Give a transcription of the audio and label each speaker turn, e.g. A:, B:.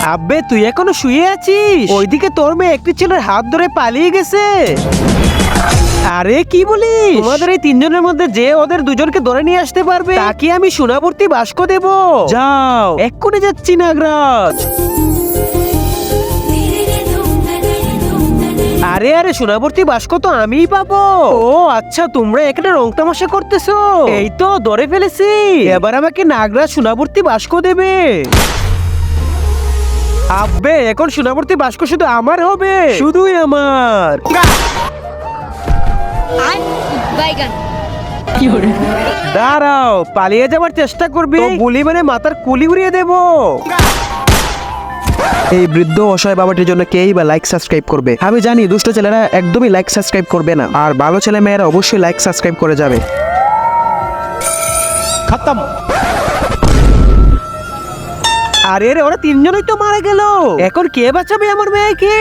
A: আব্বে তুই এখনো শুয়ে আছিস? ওইদিকে তোর মেয়ে একটি ছেলের হাত ধরে পালিয়ে গেছে। আরে কি বলিস? তোমাদের এই তিনজনের মধ্যে যে ওদের দুজনকে ধরে নিয়ে আসতে পারবে তাকে আমি সোনাবর্তী বাস্ক দেব। যাও, এক্ষুনি যাচ্ছি নাগরাজ। আরে আরে সোনাবর্তী বাস্ক তো আমিই পাবো। ও আচ্ছা, তোমরা এখানে রং তামাশা করতেছো। এই তো ধরে ফেলেছি। এবার আমাকে নাগরাজ সোনাবর্তী বাস্ক দেবে। আব্বে এখন সোনাবর্তী বাস্ক শুধু আমার হবে, শুধুই আমার। দাঁড়াও, পালিয়ে যাবার চেষ্টা করবি তো গুলি মেরে মাথার কুলি উড়িয়ে দেব।
B: এই বৃদ্ধ অসহায় বাবাটির জন্য কেই বা লাইক সাবস্ক্রাইব করবে? আমি জানি দুষ্ট ছেলেরা একদমই লাইক সাবস্ক্রাইব করবে না, আর ভালো ছেলে মেয়েরা অবশ্যই লাইক সাবস্ক্রাইব করে যাবে।
A: খতম। আরে রে, ওরা তিনজনই তো মারা গেল। এখন কে বাঁচাবে আমার মেয়েকে?